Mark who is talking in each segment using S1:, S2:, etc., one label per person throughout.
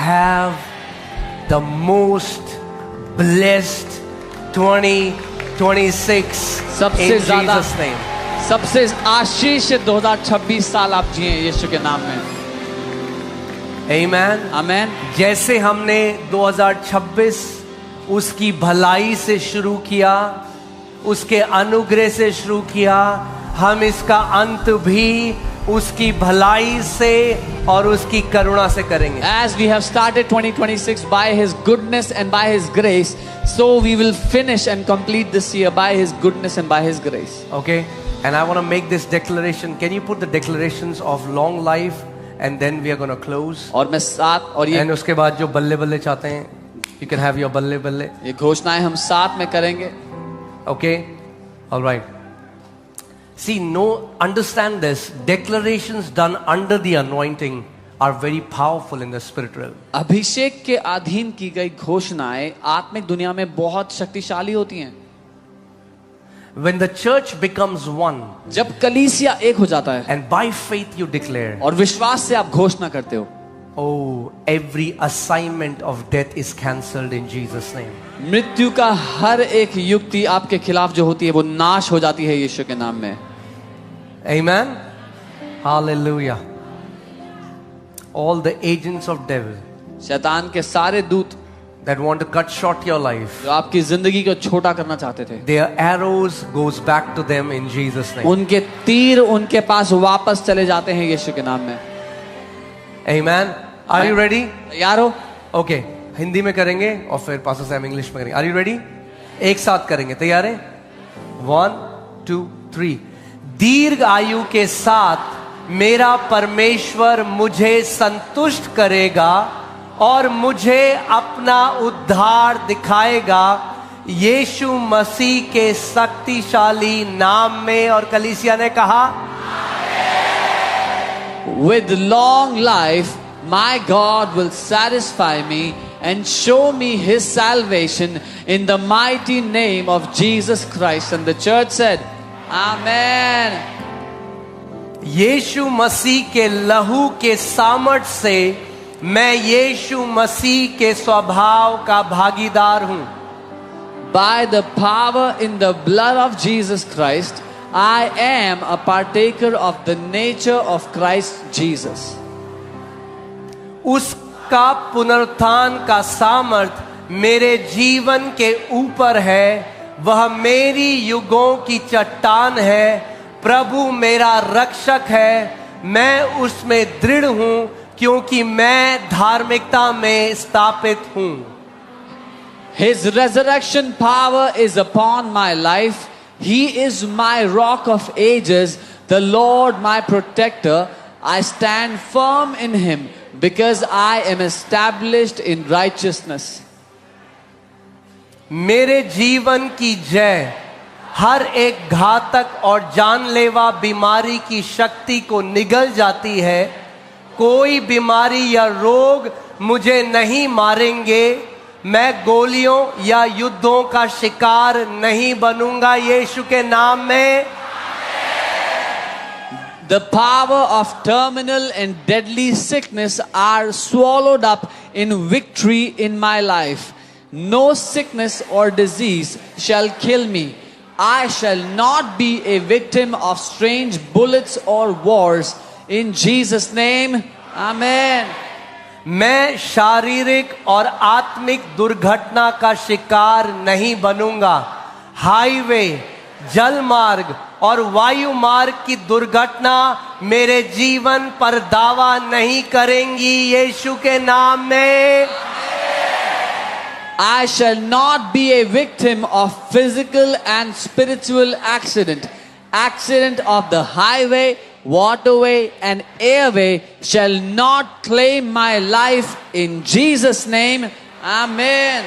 S1: have the most blessed 2026
S2: सबसे
S1: in
S2: ज्यादा
S1: Jesus' name.
S2: सबसे आशीषित 2026 साल आप जिए यीशु के नाम में।
S1: Amen.
S2: आमेन।
S1: जैसे हमने 2026 उसकी भलाई से शुरू किया, उसके अनुग्रह से शुरू किया, हम इसका अंत भी उसकी भलाई से और उसकी करुणा से करेंगे।
S2: As we have started 2026 by His goodness and by His grace, so we will finish and complete this year by His goodness and by His grace.
S1: Okay, and I want to make this declaration. Can you put the declarations of long life and then we are going to close?
S2: और मैं साथ और
S1: And उसके बाद जो बल्ले बल्ले चाहते हैं, you can have your बल्ले बल्ले.
S2: ये घोषणाएं हम साथ में करेंगे।
S1: Okay, all right. See, understand this. Declarations done under the anointing are very powerful in the spirit realm.
S2: अभिषेक के अधीन की गई घोषणाएं आत्मिक दुनिया में बहुत शक्तिशाली होती हैं।
S1: When the church becomes one,
S2: जब कलीसिया एक हो जाता है
S1: and by faith you declare,
S2: और विश्वास से आप घोषणा करते हो,
S1: oh, every assignment of death is cancelled in Jesus' name.
S2: मृत्यु का हर एक युक्ति आपके खिलाफ जो होती है वो नाश हो जाती है यीशु के नाम में।
S1: Amen. Hallelujah. All the agents of devil
S2: शैतान के सारे दूत
S1: that want to cut short your life,
S2: जो आपकी जिंदगी को छोटा करना चाहते थे,
S1: their arrows goes back to them in Jesus' name.
S2: उनके तीर उनके पास वापस चले जाते हैं यीशु के नाम में।
S1: Amen. Are you ready?
S2: तैयार हो?
S1: Okay. हिंदी में करेंगे और फिर पास्टर सैम इंग्लिश में करेंगे। Are you ready? एक साथ करेंगे। तैयार है? 1, 2, 3। दीर्घ आयु के साथ मेरा परमेश्वर मुझे संतुष्ट करेगा और मुझे अपना उद्धार दिखाएगा यीशु मसीह के शक्तिशाली नाम में। और कलीसिया ने कहा,
S2: With long life, my God will satisfy me and show me His salvation in the mighty name of Jesus Christ. And the church said, Amen.
S1: यीशु मसीह के लहू के सामर्थ्य से मैं यीशु मसीह के स्वभाव का भागीदार हूं।
S2: By the power in the blood of Jesus Christ, I am a partaker of the nature of Christ Jesus.
S1: उसका पुनरुत्थान का सामर्थ मेरे जीवन के ऊपर है। वह मेरी युगों की चट्टान है। प्रभु मेरा रक्षक है। मैं उसमें दृढ़ हूं क्योंकि मैं धार्मिकता में स्थापित हूं।
S2: His resurrection power is upon my life. He is my rock of ages, the Lord my protector. I stand firm in Him because I am established in righteousness.
S1: मेरे जीवन की जय हर एक घातक और जानलेवा बीमारी की शक्ति को निगल जाती है। कोई बीमारी या रोग मुझे नहीं मारेंगे। मैं गोलियों या युद्धों का शिकार नहीं बनूंगा यीशु के नाम में।
S2: The power of terminal and deadly sickness are swallowed up in victory in my life. No sickness or disease shall kill me. I shall not be a victim of strange bullets or wars. In Jesus' name, Amen.
S1: मैं शारीरिक और आत्मिक दुर्घटना का शिकार नहीं बनूंगा। Highway, जल मार्ग और वायु मार्ग की दुर्घटना मेरे जीवन पर दावा नहीं करेंगी यीशु के नाम में।
S2: I shall not be a victim of physical and spiritual accident of the highway, waterway and airway shall not claim my life in Jesus' name. Amen.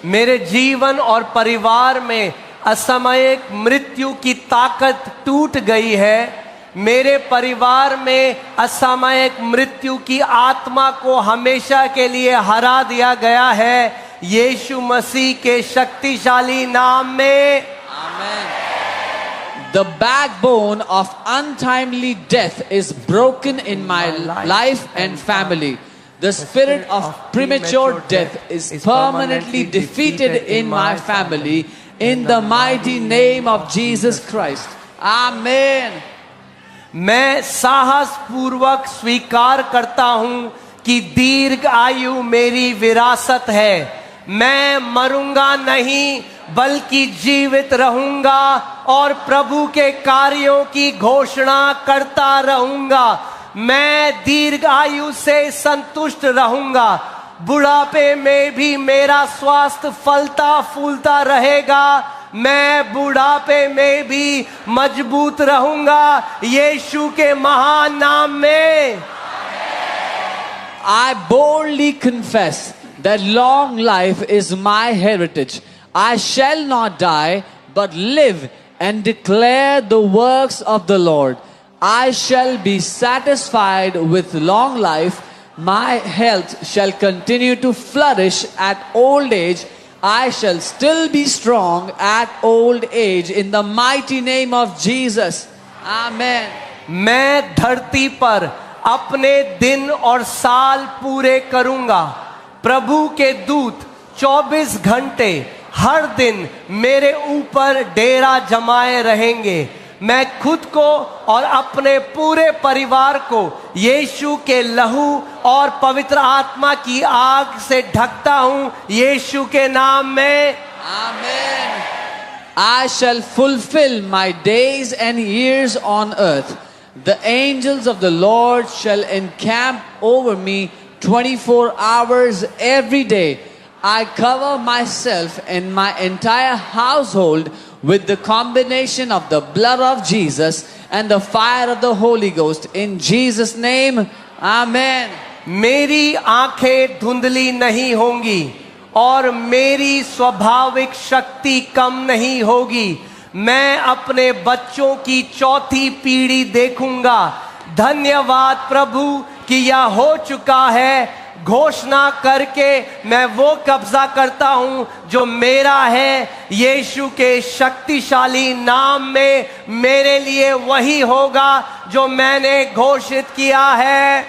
S1: मेरे जीवन और परिवार में असामयिक मृत्यु की ताकत टूट गई है। मेरे परिवार में असामयिक मृत्यु की आत्मा को हमेशा के लिए हरा दिया गया है यीशु मसीह के शक्तिशाली नाम में।
S2: Amen. The backbone of untimely death is broken in my life and family. The spirit of premature death is permanently defeated in my family. In the mighty name of Jesus Christ. Amen.
S1: मैं साहस पूर्वक स्वीकार करता हूं कि दीर्घ आयु मेरी विरासत है। मैं मरूंगा नहीं बल्कि जीवित रहूंगा और प्रभु के कार्यों की घोषणा करता रहूंगा। मैं दीर्घ आयु से संतुष्ट रहूंगा। बुढ़ापे में भी मेरा स्वास्थ्य फलता फूलता रहेगा। मैं बुढ़ापे में भी मजबूत रहूंगा यीशु के महान नाम में।
S2: I boldly confess that long life is my heritage. I shall not die, but live and declare the works of the Lord. I shall be satisfied with long life. My health shall continue to flourish at old age. I shall still be strong at old age. In the mighty name of Jesus. Amen.
S1: मैं धरती पर अपने दिन और साल पूरे करूंगा। प्रभु के दूत 24 घंटे हर दिन मेरे ऊपर डेरा जमाए रहेंगे। मैं खुद को और अपने पूरे परिवार को यीशु के लहू और पवित्र आत्मा की आग से ढकता हूं यीशु के नाम में।
S2: Amen. I shall fulfill my days and years on earth. The angels of the Lord shall encamp over me 24 hours every day. I cover myself and my entire household with the combination of the blood of Jesus and the fire of the Holy Ghost. In Jesus' name, Amen.
S1: मेरी आंखें धुंधली नहीं होंगी और मेरी स्वाभाविक शक्ति कम नहीं होगी। मैं अपने बच्चों की चौथी पीढ़ी देखूंगा। धन्यवाद प्रभु कि यह हो चुका है। घोषणा करके मैं वो कब्जा करता हूं जो मेरा है। यीशु के शक्तिशाली नाम में मेरे लिए वही होगा जो मैंने घोषित किया है।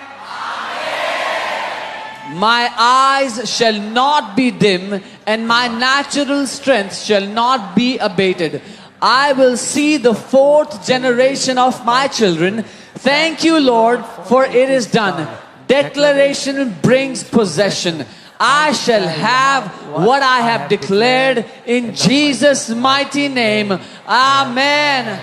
S2: My eyes shall not be dim and my natural strength shall not be abated. I will see the 4th generation of my children. Thank you, Lord, for it is done. Declaration brings possession. I shall have what I have declared in Jesus' mighty name. Amen.